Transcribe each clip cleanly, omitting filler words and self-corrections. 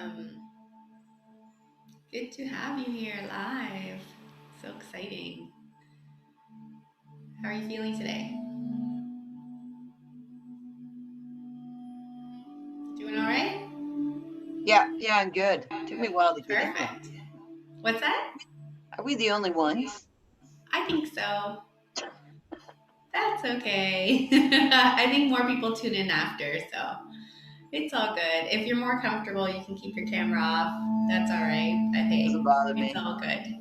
Welcome. Good to have you here live. So exciting. How are you feeling today? Doing all right? Yeah, I'm good. Took me a while to get in. Perfect. What's that? Are we the only ones? I think so. That's okay. I think more people tune in after, so it's all good. If you're more comfortable, you can keep your camera off. That's all right. I Doesn't think bother it's me. all good.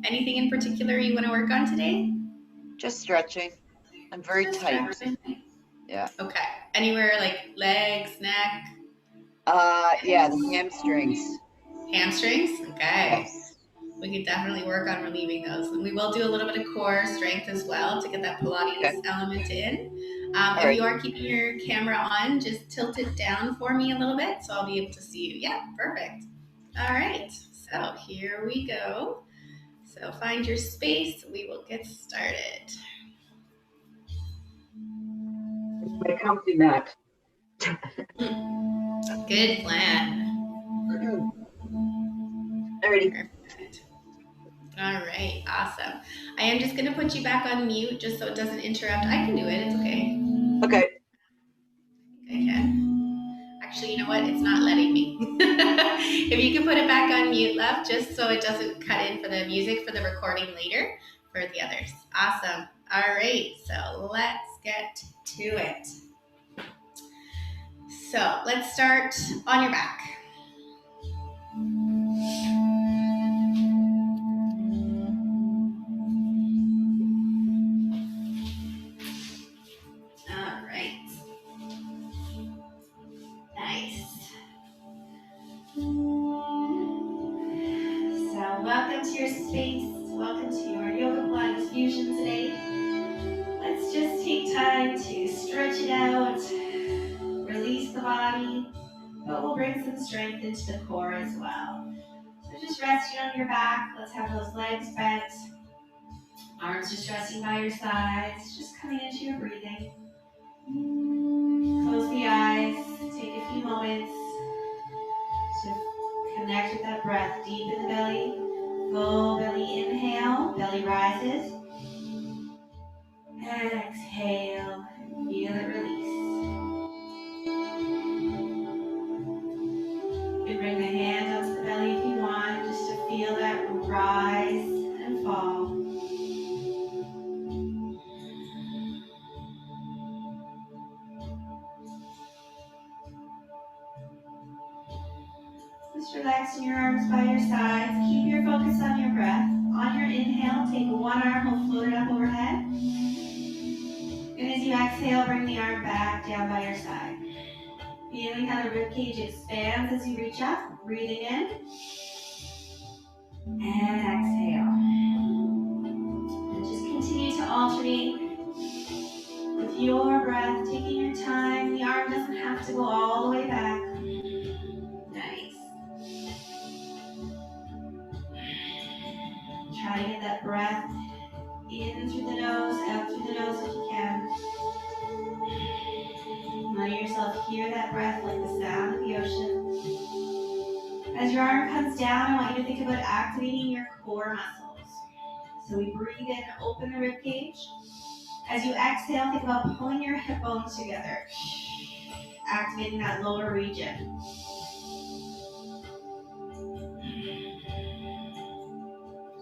Anything in particular you want to work on today? Just stretching. I'm very Just tight. stretching. Yeah. Okay. Anywhere like legs, neck, Yeah, the hamstrings. hamstrings? Okay. Yes. We could definitely work on relieving those. And we will do a little bit of core strength as well to get that Okay. Pilates element in. All If right. you are keeping your camera on, just tilt it down for me a little bit so I'll be able to see you. Yeah, perfect. All right, so here we go. So find your space. We will get started. My comfy mat. Good plan. Alrighty. Perfect. All right, awesome. I am just going to put you back on mute just so it doesn't interrupt. I can do it. It's okay. Okay. I can. Actually, you know what? It's not letting me. If you can put it back on mute, love, just so it doesn't cut in for the music for the recording later for the others. Awesome. All right, so let's get to it. So let's start on your back. All right. Nice. So welcome to your space. Welcome to your yoga Pilates fusion today. Let's just take time to stretch it out, release the body, but we'll bring some strength into the core as well. So just resting on your back. Let's have those legs bent, arms just resting by your sides, just coming into your breathing. Close the eyes, take a few moments to connect with that breath deep in the belly. Full belly inhale, belly rises. And exhale, feel it release. You can bring the hand up to the belly if you want, just to feel that rise and fall. Just relaxing your arms by your sides. Keep your focus on your breath. On your inhale, take one arm, we'll float it up overhead. And as you exhale, bring the arm back down by your side. Feeling how the ribcage expands as you reach up. Breathing in. And exhale. And just continue to alternate with your breath, taking your time. The arm doesn't have to go all the way back. Nice. Try to get that breath in through the nose, out through the nose if you can. Let yourself hear that breath like the sound of the ocean. As your arm comes down, I want you to think about activating your core muscles. So we breathe in, open the ribcage. As you exhale, think about pulling your hip bones together, activating that lower region.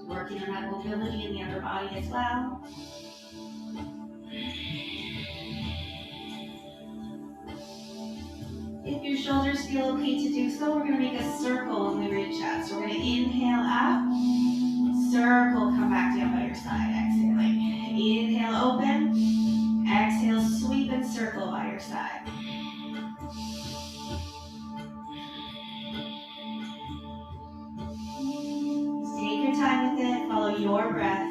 Working on that mobility in the upper body as well. If your shoulders feel okay to do so, we're going to make a circle when we reach out. So we're going to inhale up, circle, come back down by your side, exhaling. Inhale, open. Exhale, sweep and circle by your side. Just take your time with it, follow your breath.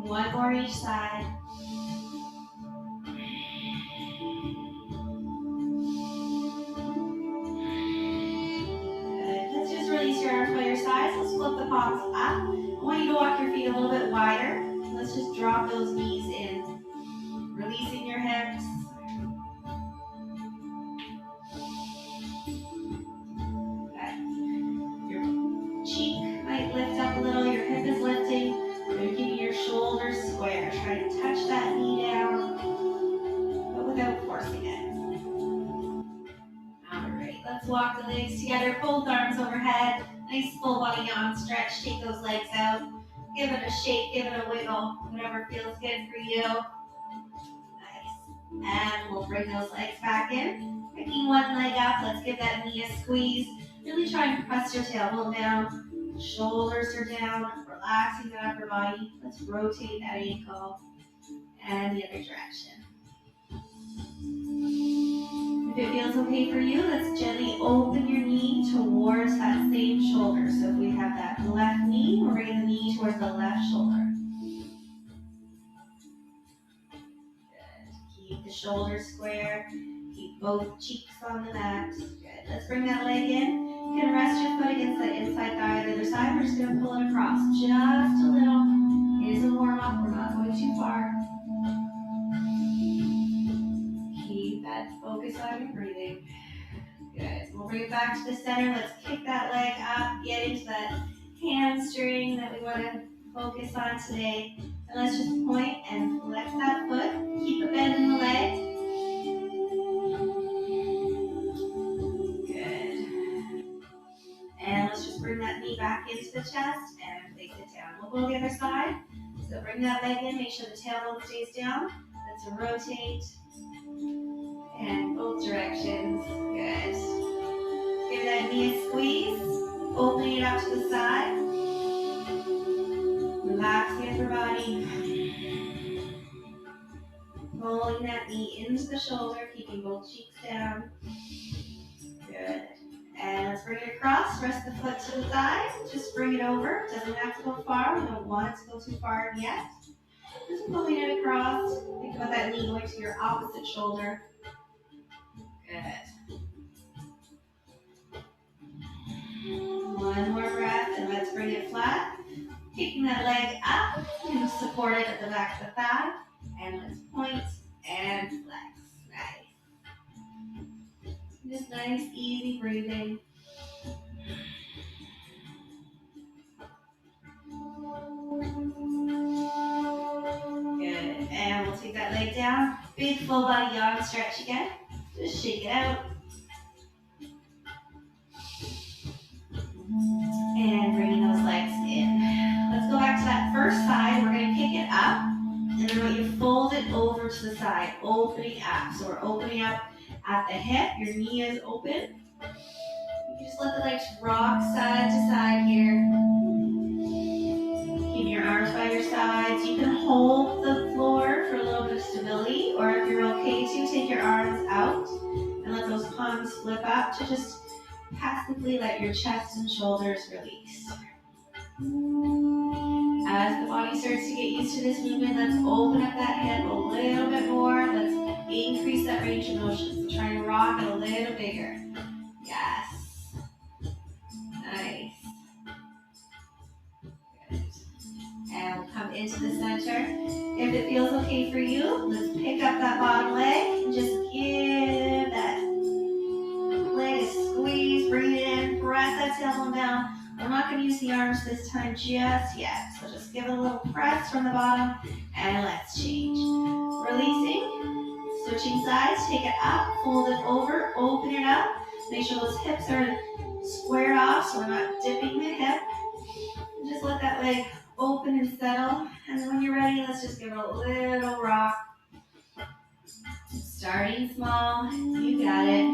One more each side. Good. Let's just release your arms by your sides. Let's flip the palms up. I want you to walk your feet a little bit wider. Let's let's just drop those knees in. Releasing your hips. Okay. Your cheek might lift up a little, your hip is lifting. You're keeping your shoulders square. Try to touch that knee down, but without forcing it. Alright, let's walk the legs together, both arms overhead. Nice full body yawn stretch. Take those legs out. Give it a shake, give it a wiggle, whatever feels good for you. Nice. And we'll bring those legs back in. Picking one leg up, let's give that knee a squeeze. Really try and press your tailbone down. Shoulders are down, relaxing the upper body. Let's rotate that ankle and the other direction. If it feels okay for you, let's gently open your knee towards that same shoulder. So if we have that left knee, we're bringing the knee towards the left shoulder. Good. Keep the shoulders square. Keep both cheeks on the mat. Good. Let's bring that leg in. You can rest your foot against the inside thigh on the other side. We're just going to pull it across just a little. It is a warm-up. We're not going too far. Keep that focus on your breathing. Good. We'll bring it back to the center. Let's kick that leg up. Get into that hamstring that we want to focus on today. And let's just point and flex that foot. Keep a bend in the leg. Good. And let's just bring that knee back into the chest and place it down. We'll go to the other side. So bring that leg in. Make sure the tailbone stays down. Let's rotate. And both directions. Good. Give that knee a squeeze. Opening it up to the side. Relax the upper body. Rolling that knee into the shoulder, keeping both cheeks down. Good. And let's bring it across. Rest the foot to the side. Just bring it over. Doesn't have to go far. We don't want it to go too far yet. Just pulling it across. Think about that knee going to your opposite shoulder. Good. One more breath, and let's bring it flat. Kicking that leg up and support it at the back of the thigh. And let's point and flex. Nice. Just nice, easy breathing. Good. And we'll take that leg down. Big full body yawn stretch again. Just shake it out. And bringing those legs in. Let's go back to that first side. We're going to kick it up. And then I want you to fold it over to the side, opening up. So we're opening up at the hip. Your knee is open. You just let the legs rock side to side here. Keep your arms by your sides. You can hold the floor for a little bit of stability, or if you're okay to, take your arms out and let those palms flip up to just passively let your chest and shoulders release. As the body starts to get used to this movement, let's open up that hip a little bit more. Let's increase that range of motion. So try and rock it a little bigger. Yes. Nice. Good. And we'll come into the center. If it feels okay for you, let's pick up that bottom leg and just give that leg a squeeze. Bring it in. Press that tailbone down. I'm not going to use the arms this time just yet. So just give it a little press from the bottom and let's change. Releasing. Switching sides. Take it up. Fold it over. Open it up. Make sure those hips are squared off so we're not dipping the hip. And just let that leg open and settle. And then when you're ready, let's just give it a little rock. Starting small. You got it.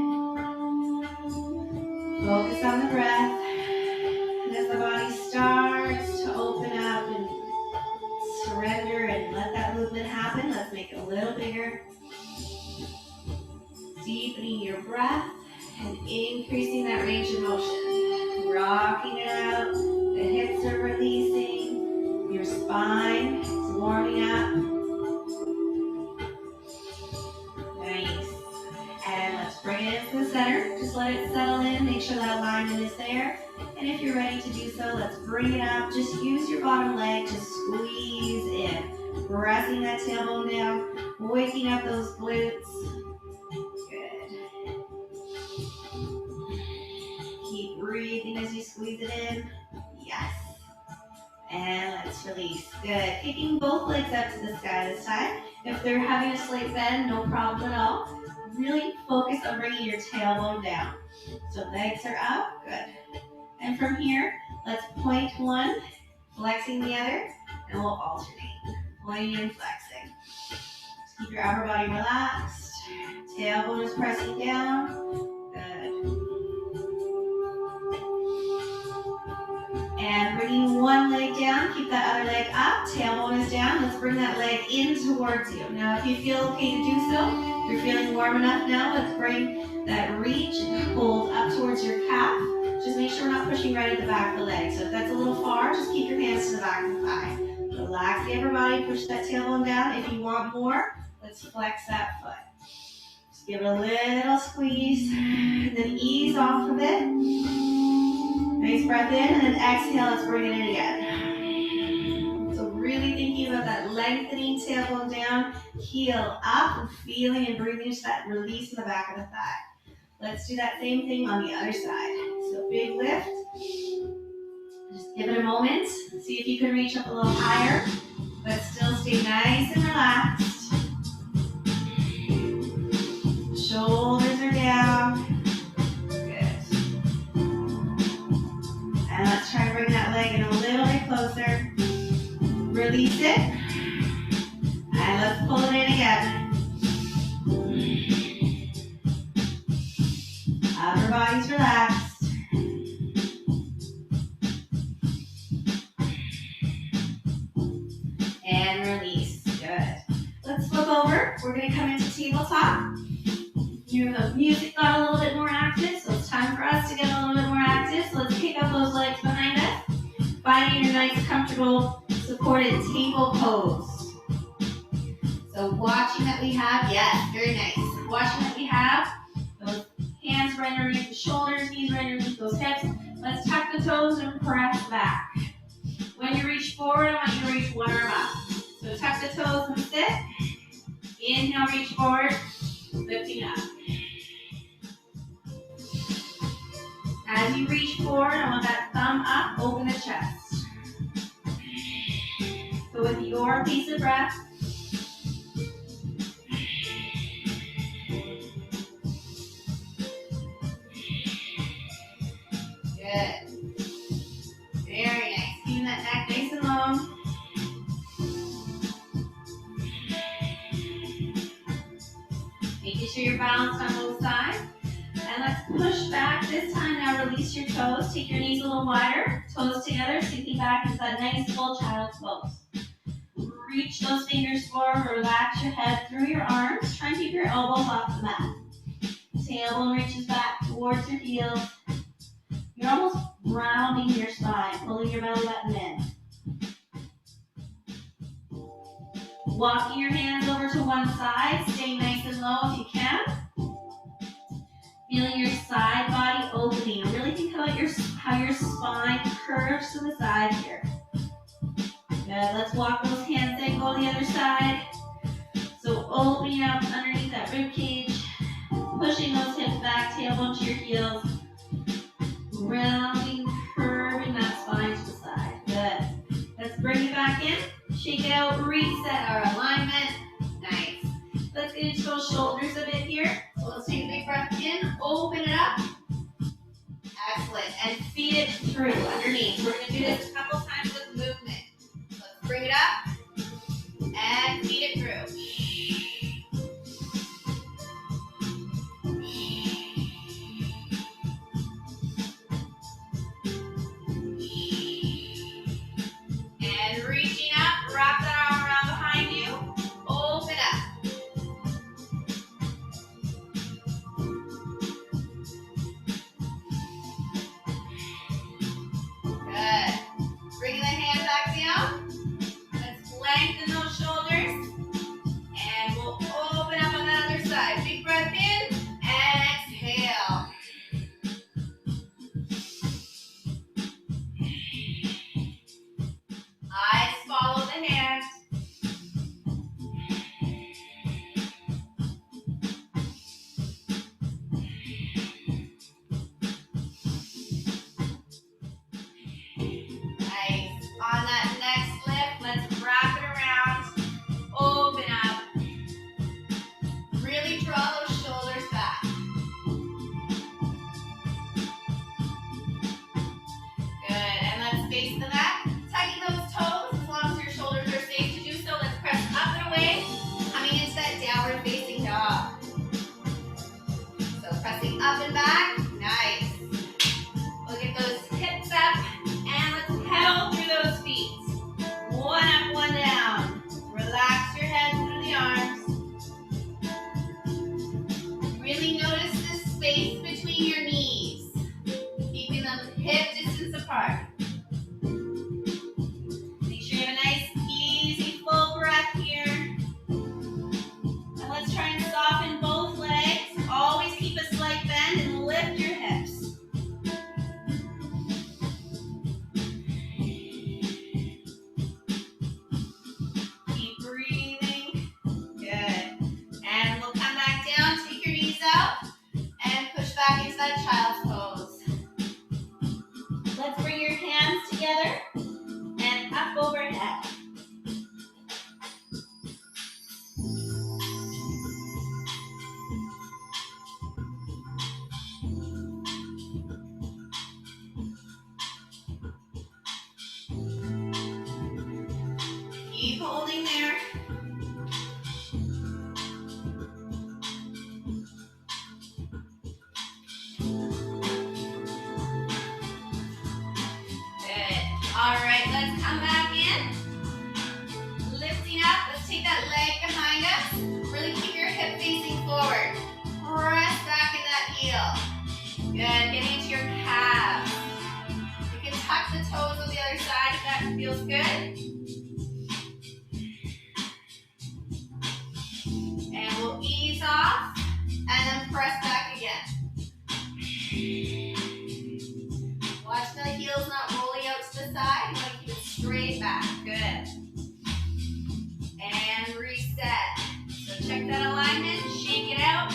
Focus on the breath. And as the body starts to open up and surrender and let that movement happen, let's make it a little bigger. Deepening your breath and increasing that range of motion. Rocking it out. The hips are releasing. Your spine is warming up. Nice. And let's bring it into the center. Just let it settle in. Make sure that alignment is there. And if you're ready to do so, let's bring it up. Just use your bottom leg to squeeze in. Pressing that tailbone down, waking up those glutes. Good. Keep breathing as you squeeze it in. Yes. And let's release. Good. Kicking both legs up to the sky this time. If they're having a slight bend, no problem at all. Really focus on bringing your tailbone down. So legs are up. Good. And from here, let's point one, flexing the other, and we'll alternate. Pointing and flexing. Just keep your upper body relaxed. Tailbone is pressing down. Good. And bringing one leg down, keep that other leg up, tailbone is down. Let's bring that leg in towards you. Now, if you feel okay to do so, if you're feeling warm enough now, let's bring that reach and hold up towards your calf. Just make sure we're not pushing right at the back of the leg. So if that's a little far, just keep your hands to the back of the thigh. Relax the upper body, push that tailbone down. If you want more, let's flex that foot. Just give it a little squeeze, and then ease off of it. Nice breath in, and then exhale, let's bring it in again. So really thinking about that lengthening tailbone down, heel up, and feeling and breathing into that release in the back of the thigh. Let's do that same thing on the other side. So big lift. Just give it a moment. See if you can reach up a little higher, but still stay nice and relaxed. Shoulders are down. Good. And let's try to bring that leg in a little bit closer. Release it. And let's pull it in again. Upper body's relaxed. And release. Good. Let's flip over. We're going to come into tabletop. The music got a little bit more active, so it's time for us to get a little bit more active. So let's kick up those legs behind us. Finding your nice, comfortable, supported table pose. So watching that we have, yes, very nice. Watching that we have those hands right underneath the shoulders, knees right underneath those hips. Let's tuck the toes and press back. When you reach forward, I want you to reach one arm up. So tuck the toes and sit. Inhale, reach forward, lifting up. As you reach forward, I want that thumb up, open the chest. So with your pace of breath, good. Very nice. Keeping that neck nice and long. Making sure you're balanced on both sides. And let's push back this time. Now release your toes. Take your knees a little wider. Toes together, sinking back into that nice full child's pose. Reach those fingers forward. Relax your head through your arms. Try and keep your elbows off the mat. Tailbone reaches back towards your heels. You're almost rounding your spine, pulling your belly button in. Walking your hands over to one side, staying nice and low if you can. Feeling your side body opening. Really think about how your spine curves to the side here. Good. Let's walk those hands in, go to the other side. So opening up underneath that rib cage, pushing those hips back, tailbone to your heels. Rounding, curving that spine to the side. Good. Let's bring it back in. Shake it out, reset our alignment. Nice. Let's get into those shoulders a bit here. So let's take a big breath in, open it up. Excellent. And feed it through underneath. We're going to do this a couple times with movement. Let's bring it up and feed it through. And reaching up, wrap that arm around behind you. Open up. Good. Good, getting into your calves. You can tuck the toes on the other side if that feels good. And we'll ease off and then press back again. Watch the heels not rolling out to the side. You want to keep it straight back. Good. And reset. So check that alignment, shake it out,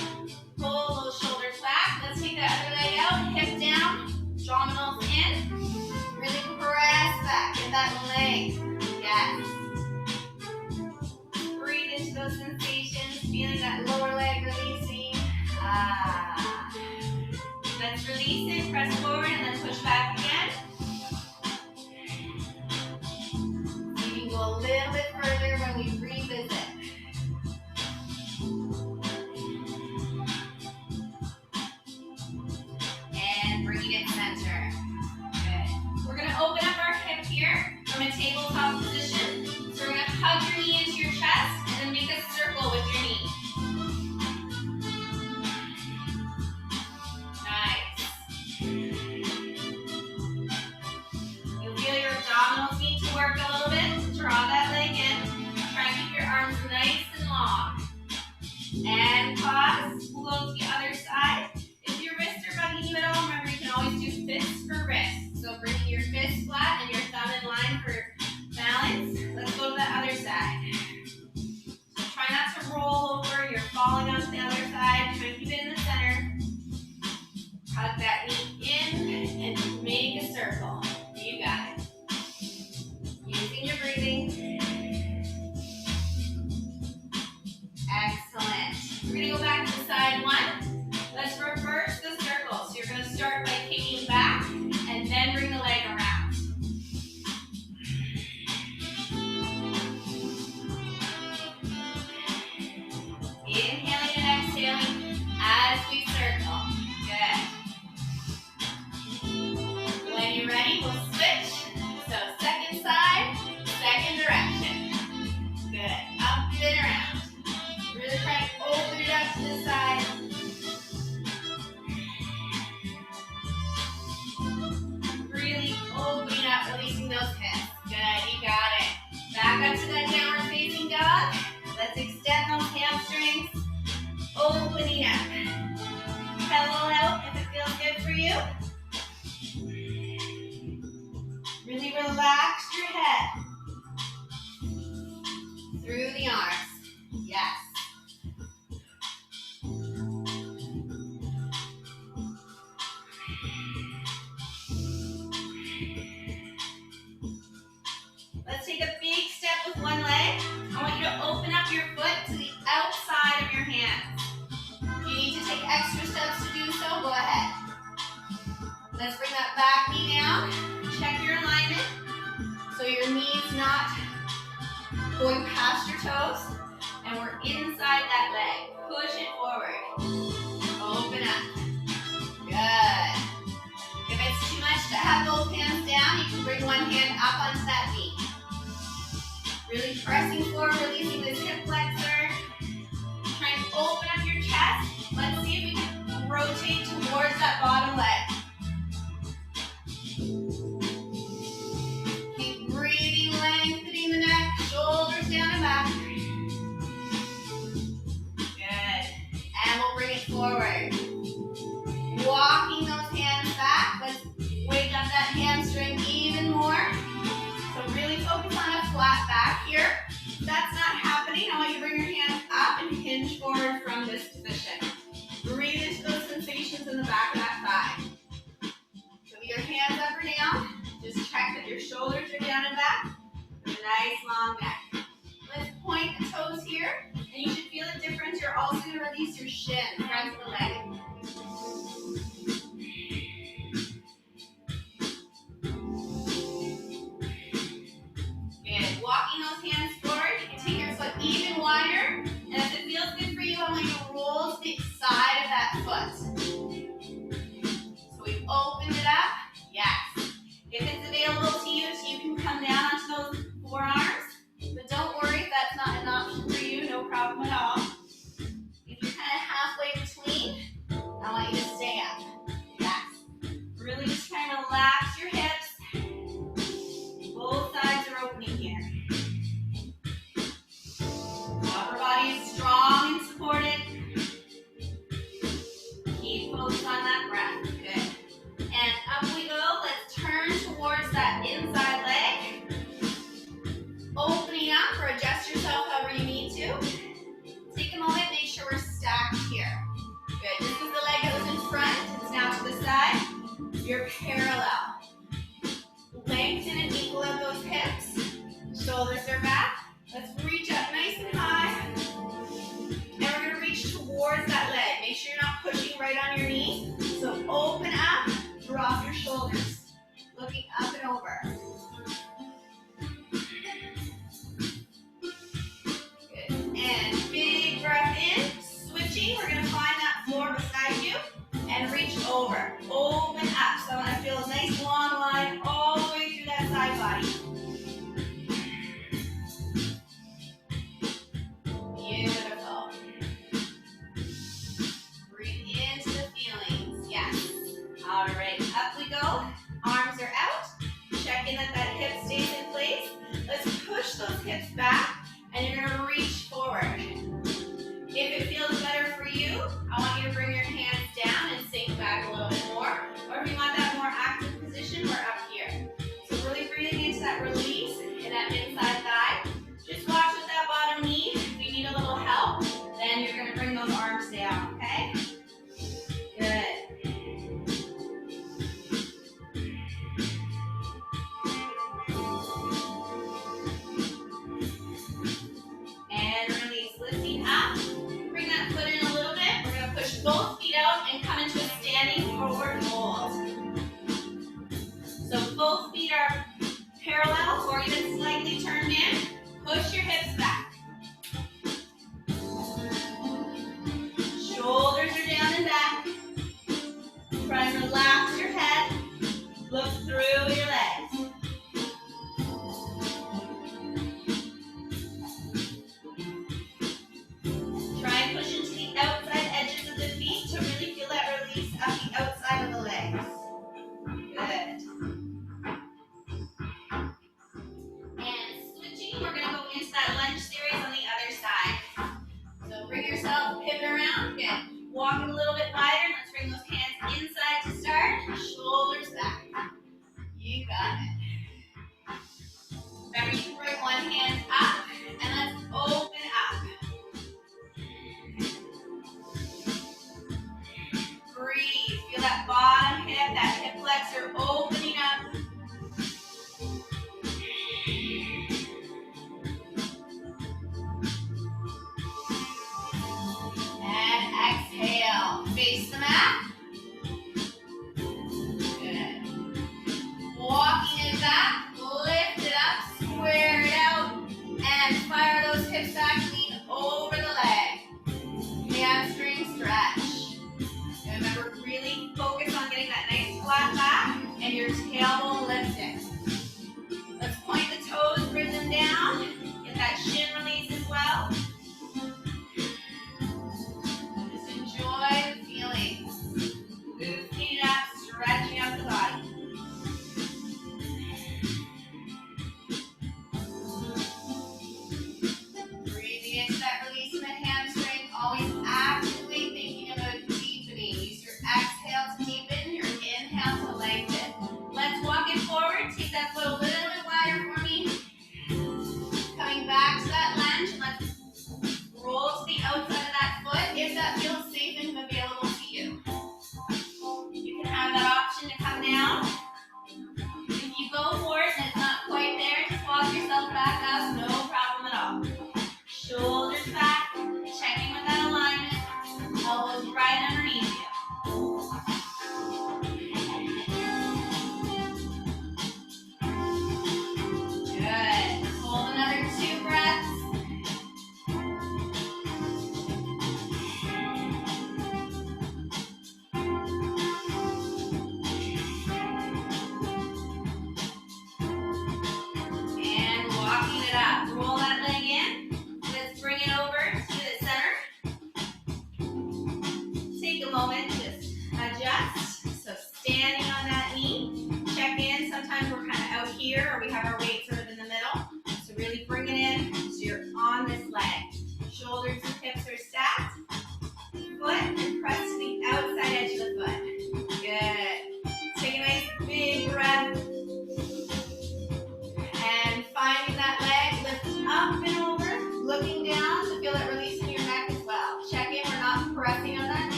pull those shoulders back. Let's take that other leg out, hip down, abdominals in. Really press back, get that length. Yes. Breathe into those sensations, feeling that lower leg releasing. Let's release it, press forward, and then push back again. You can go a little bit further when we revisit. And bringing it center. Good. We're going to open up our hip here from a tabletop position. So we're going to hug your knee into your chest and then make a circle with your knee. Nice. You'll feel your abdominals need to work a little bit to draw that leg in. Try and keep your arms nice and long. And pause. We'll go to the other side. If your wrists are bugging you at all, remember you can always do fists for wrists. So bringing your fist flat and your thumb in line for balance. Let's go to the other side. So try not to roll over. You're falling onto the other side. Try and keep it in the center. Hug that knee in and make a circle. You got it. Using your breathing. Excellent. We're going to go back to side one. Let's reverse the circle. So you're going to start by kicking back and then bring the leg around. Inhaling and exhaling as we circle. Good. When you're ready, we'll switch. So second side, second direction. Good. Up and around. Really try to open it up to the side. Really opening up, releasing those hips. Good, you got it. Back up to that downward facing dog. Let's extend those hamstrings. Opening up. Pedal out if it feels good for you. Really relax your head. Through the arms. Yes. Let's take a big step with one leg. I want you to open up your foot to the outside of your hands. If you need to take extra steps to do so, go ahead. Let's bring that back knee down. Check your alignment. So your knee's not going past your toes. And we're inside that leg. Push it forward. Open up. Good. If it's too much to have both hands down, you can bring one hand up onto that knee. Really pressing forward, releasing this hip flexor. Try and open up your chest. Let's see if we can rotate towards that bottom leg. Keep breathing, lengthening the neck, shoulders down and back. Good. And we'll bring it forward. Walking those hands back. Let's wake up that hamstring even more. So really focus on a flat back here. If that's not happening, I want you to bring your hands up and hinge forward from this position. Breathe into those sensations in the back of that thigh. So with your hands up or down, just check that your shoulders are down and back. With a nice long neck. Let's point the toes here, and you should feel a difference. You're also going to release your shin, front of the leg. Good. Walking those hands Keep focused on that breath. Good. And up we go. Let's turn towards that inside leg. Opening up or adjust yourself however you need to. Take a moment, make sure we're stacked here. Good. This was the leg that was in front. It's now to the side. You're parallel. Lengthen and equal out those hips. Shoulders are back. Let's reach up nice and high. And we're going to reach towards that leg. Make sure you're not pushing right on your knee. So open up, drop your shoulders. Looking up and over. Good. And big breath in. Switching. We're going to find that floor beside you. And reach over. Open up. So I want to feel a nice long line all the way through that side body. Beautiful. Breathe into the feelings. Yes. All right. Up we go. Arms are out. Check in that that hip stays in place. Let's push those hips back. And you're going to reach forward. If it feels better for you, I want you to bring your hands down and sink back a little bit more. Or if you want that more active position, we're up here. So really breathing into that release in that inside thigh. Just watch with that bottom knee. If you need a little help, then you're going to bring those arms down, okay? Good. And release, lifting up. Bring that foot in a little bit. We're going to push both feet out and come into a standing forward fold. So both feet are parallel or even slightly turned in. Push your hips back. Shoulders are down and back. Try and relax your head. Look through your legs. Try and push into the outside edges of the feet to really feel that release of the outside of the legs. Good. And switching, we're going to go into that lunge series on the other side. So bring yourself, pivot around. Good. Walk it a little bit wider. Let's bring those hands inside to start.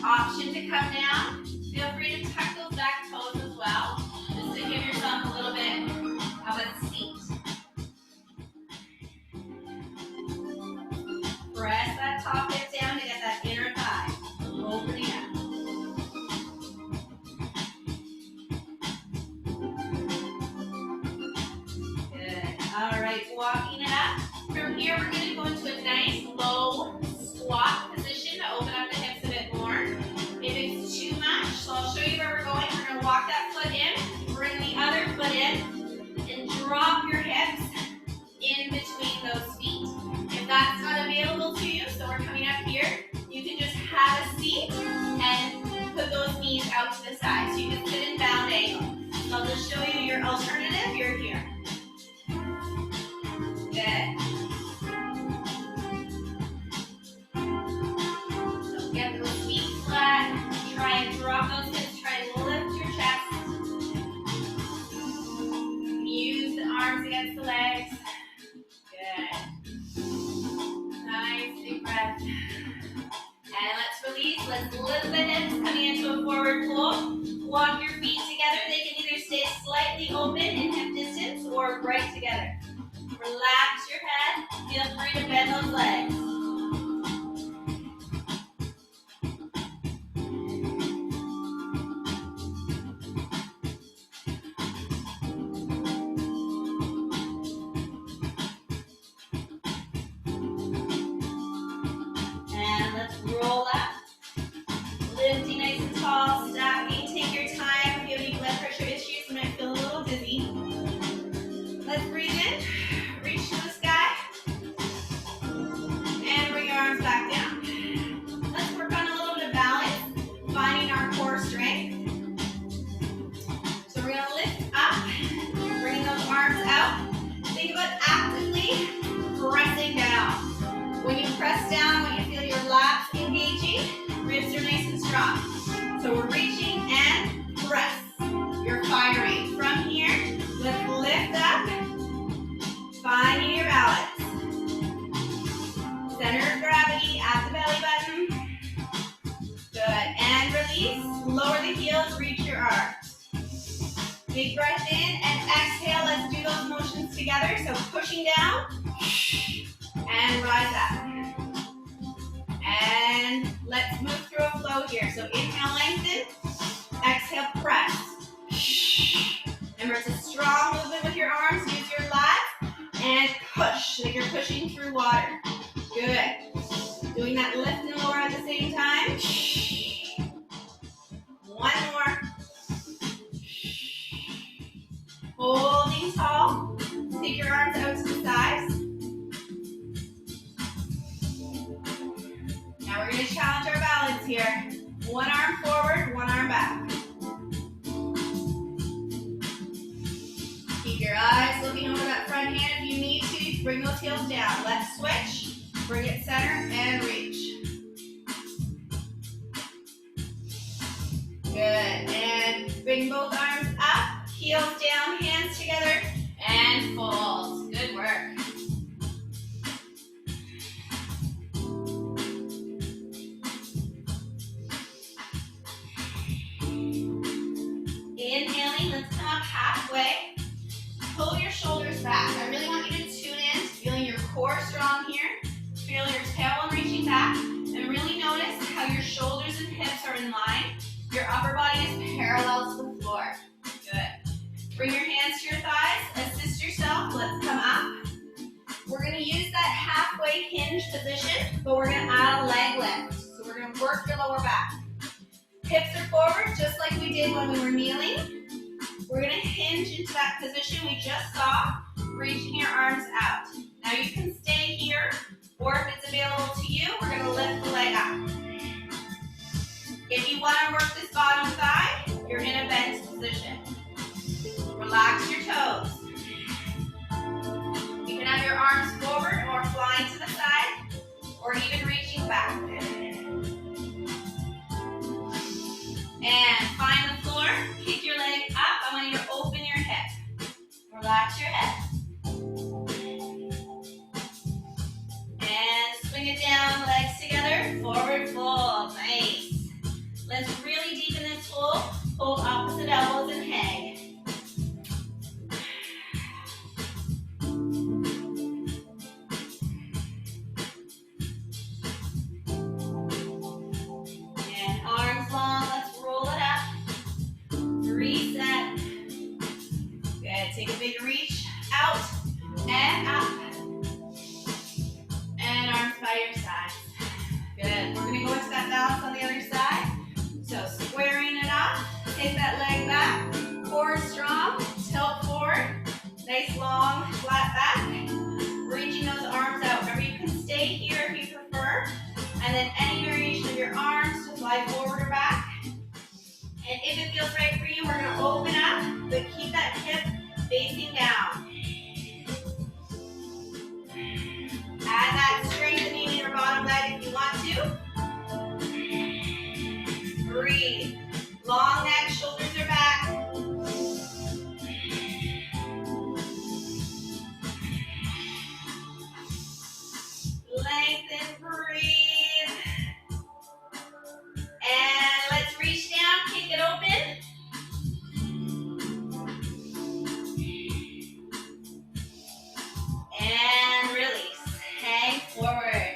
option to come down. Feel free to tuck those back toes as well, just to give yourself a little bit of a seat. Press that top hip down to get that inner thigh opening up. Good. All right, walking it up. From here, we're going to go into a nice low squat position to open up the hips a bit more. If it's too much, so I'll show you where we're going. We're going to walk that foot in, bring the other foot in, and drop your hips in between those feet. If that's not available to you, so we're coming up here, you can just have a seat and put those knees out to the side. So you can sit in bound angle. So I'll just show you your alternative. You're here. Good. So get those feet flat. Try and drop those hips. Try and lift your chest. Use the arms against the legs. Good. Nice deep breath. And let's release. Let's lift the hips coming into a forward fold. Walk your feet together. They can either stay slightly open in hip distance or right together. Relax your head. Feel free to bend those legs. And let's roll up. Lifting nice and tall, stacking. Take your time. If you have any blood pressure issues, you might feel a little dizzy. Let's breathe in. Reach to the sky. And bring your arms back down. Let's work on a little bit of balance, finding our core strength. So we're going to lift up, bring those arms out. Think about actively pressing down. When you press down, when you feel your lats engaging, ribs are nice and strong. So we're reaching and press. You're firing. From here, let's lift up, finding your balance. Center of gravity at the belly button. Good. And release. Lower the heels, reach your arms. Big breath in and exhale. Let's do those motions together. So pushing down and rise up. And let's move through a flow here. So inhale, lengthen. Exhale, press. Remember, it's a strong movement with your arms. Use your lats and push, like you're pushing through water. Good. Doing that lift and lower at the same time. One more. Holding tall. Take your arms out to the sides. Now we're going to challenge our balance here. One arm forward, one arm back. Keep your eyes looking over that front hand. If you need to, bring those heels down. Let's switch. Bring it center and reach. Good. And bring both arms up. Heels down, hands together, and fold. Good work. Inhaling, let's come up halfway. Pull your shoulders back. I really want you to tune in to feeling your core strong here. Feel your tailbone reaching back. And really notice how your shoulders and hips are in line. Your upper body is parallel to the floor. Good. Bring your hands to your thighs. Assist yourself. Let's come up. We're going to use that halfway hinge position, but we're going to add a leg lift. So we're going to work your lower back. Hips are forward, just like we did when we were kneeling. We're going to hinge into that position we just saw, reaching your arms out. Now you can stay here, or if it's available to you, we're going to lift the leg up. If you want to work this bottom thigh, you're in a bent position. Relax your toes. You can have your arms forward or flying to the side, or even reaching back. And find the floor, kick your leg up. I want you to open your hip. Relax your head. And swing it down, legs together, forward fold. Nice. Let's really deepen this hold. Hold opposite elbows and hang. And arms long, let's roll it up. Reset. Good, take a big reach out and up. And arms by your sides. Good, we're gonna go into that balance on the other side. So squaring it up, take that leg back, core strong, tilt forward, nice long flat back, reaching those arms out. Remember you can stay here if you prefer, and then any variation of your arms to fly forward or back. And if it feels right for you, we're gonna open up, but keep that hip facing down. Add that strengthening in your bottom leg if you want to. Breathe. Long neck, shoulders are back. Lengthen, breathe. And let's reach down, kick it open. And release. Hang forward.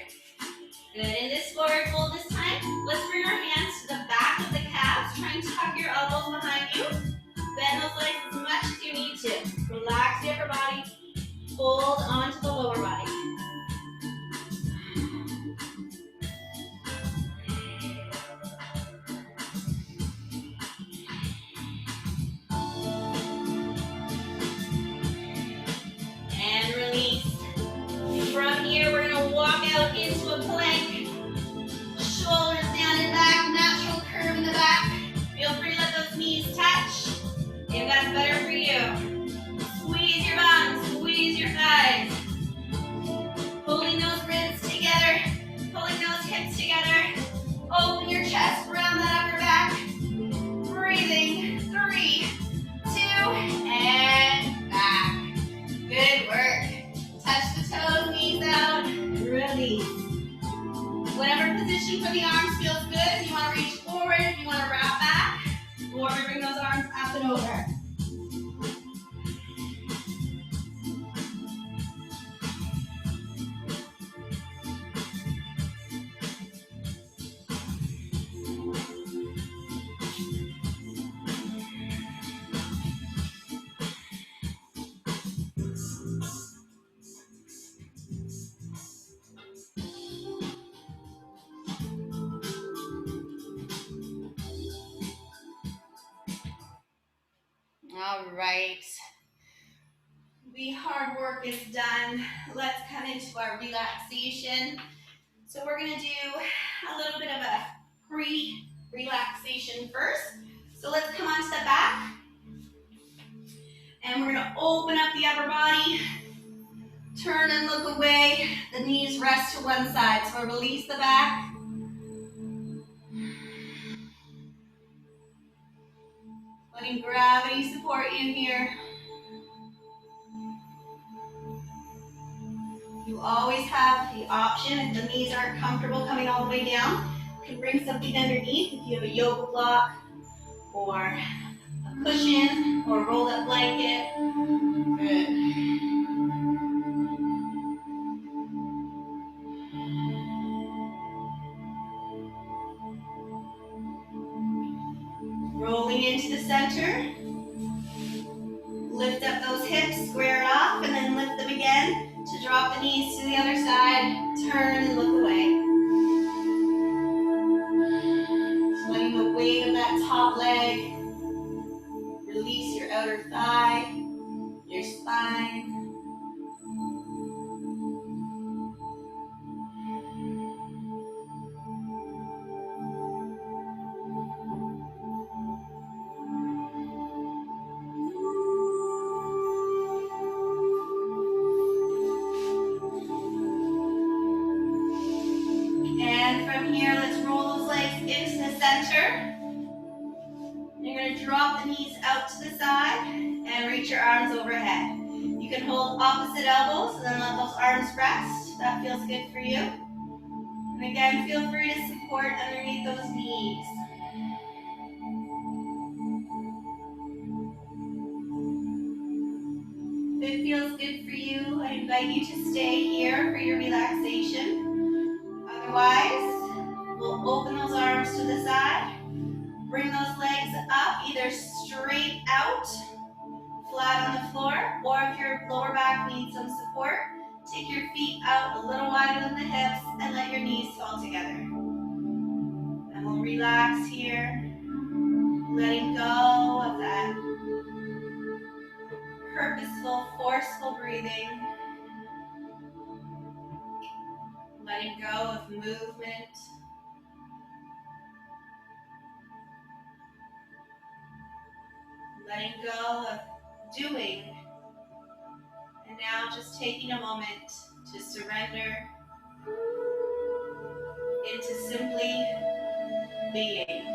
Good. In this forward fold this time, let's bring our hands to the back of the calves. Try and tuck your elbows behind you. Bend those legs as much as you need to. Relax the upper body. Hold onto the lower body. And release. From here, we're going to walk out into a plank. Shoulders down and back, natural curve in the back. Feel free to let those knees touch if that's better for you. Squeeze your bums, squeeze your thighs. Pulling those ribs together, pulling those hips together. Open your chest, round that upper back. Breathing, 3, 2, and back. Good work. Touch the toes, knees out, release. Whatever position for the arms feels good. If you want to reach forward, if you want to wrap back, or bring those arms up and over. All right. The hard work is done. Let's come into our relaxation. So we're going to do a little bit of a pre-relaxation first. So let's come onto the back. And we're going to open up the upper body. Turn and look away. The knees rest to one side. So release the back. Letting gravity support you here. You always have the option, if the knees aren't comfortable coming all the way down, you can bring something underneath if you have a yoga block or a cushion or a rolled up blanket. Good. Rolling into the center. Lift up those hips, square off, and then lift them again to drop the knees to the other side. Turn and look away. Just letting the weight of that top leg release your outer thigh, your spine. And from here, let's roll those legs into the center. You're going to drop the knees out to the side and reach your arms overhead. You can hold opposite elbows and then let those arms rest. That feels good for you. And again, feel free to support underneath those knees. good for you, I invite you to stay here for your relaxation. Otherwise, we'll open those arms to the side. Bring those legs up, either straight out, flat on the floor, or if your lower back needs some support, take your feet out a little wider than the hips and let your knees fall together. And we'll relax here, letting go of that purposeful, forceful breathing, letting go of movement, letting go of doing, and now just taking a moment to surrender into simply being.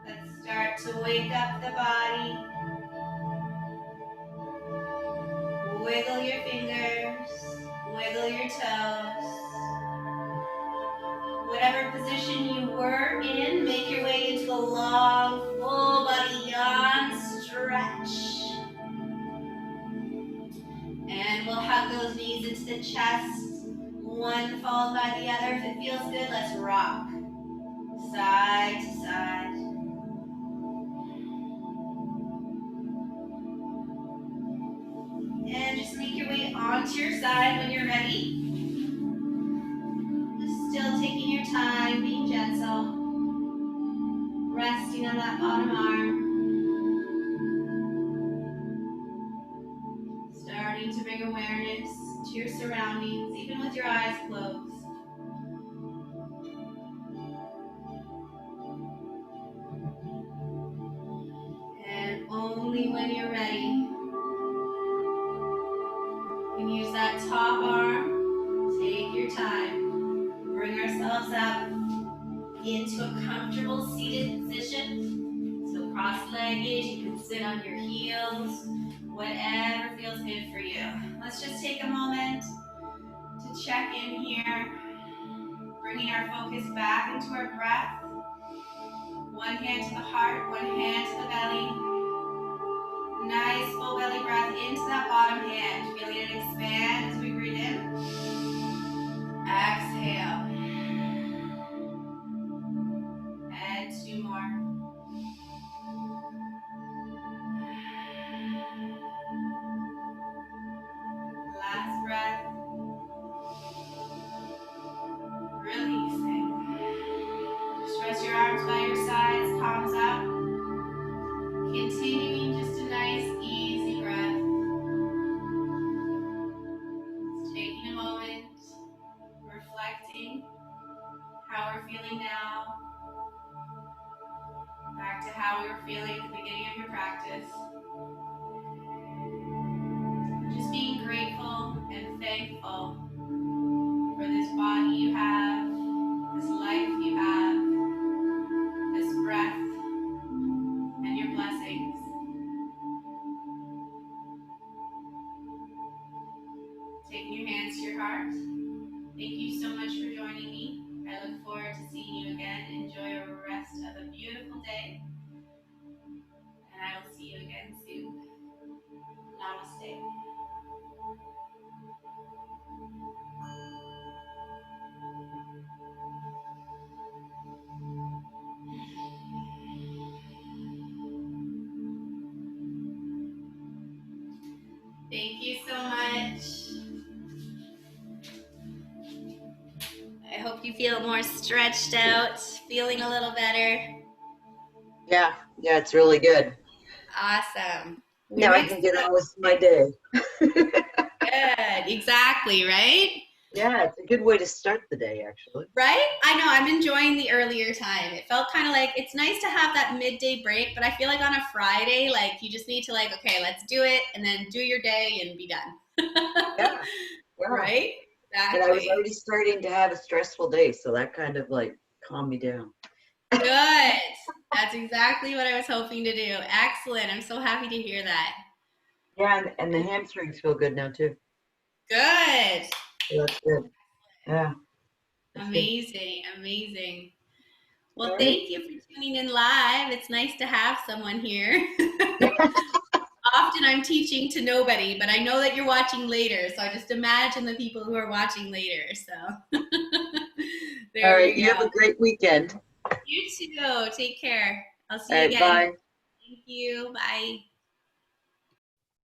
Let's start to wake up the body. Wiggle your fingers, wiggle your toes. Whatever position you were in, make your way into a long, full body yawn stretch. And we'll hug those knees into the chest, one followed by the other. If it feels good, let's rock side to side. And just make your way onto your side when you're ready. Just still taking your time, being gentle. Resting on that bottom arm. Starting to bring awareness to your surroundings, even with your eyes closed. And only when you're ready, you can use that top arm. Take your time. Bring ourselves up into a comfortable seated position. So cross-legged, you can sit on your heels, whatever feels good for you. Let's just take a moment to check in here, bringing our focus back into our breath. One hand to the heart, one hand to the belly. Nice full belly breath into that bottom hand. Feeling it expand as we breathe in. Exhale. And two more. Last breath. Releasing. Just rest your arms by your sides, palms out. Continuing just a nice, easy breath. Just taking a moment, reflecting how we're feeling now, back to how we were feeling at the beginning of your practice. Just being grateful and thankful for this body you have, this life you have, this breath, and your blessings. Taking your hands to your heart. Thank you so much for joining me. I look forward to seeing you again. Enjoy the rest of a beautiful day. I will see you again soon. Namaste. Thank you so much. I hope you feel more stretched out, feeling a little better. Yeah, yeah, it's really good. Awesome. We Now I can mixed get it up on with my today. day. Good. Exactly, right? Yeah, it's a good way to start the day, actually. Right? I know. I'm enjoying the earlier time. It felt kind of like it's nice to have that midday break, but I feel like on a Friday, like you just need to like, okay, let's do it and then do your day and be done. Yeah, yeah. Right? And I was Exactly. already starting to have a stressful day, so that kind of like calmed me down. Good. That's exactly what I was hoping to do. Excellent. I'm so happy to hear that. Yeah, and the hamstrings feel good now too. Good. So that's good. Yeah, that's good. Amazing. Amazing. Well, All right. thank you for tuning in live. It's nice to have someone here. Often I'm teaching to nobody, but I know that you're watching later. So I just imagine the people who are watching later. So All there right. we You have go. a great weekend. You too. Take care. I'll All see you right. again. Bye. Thank you. Bye.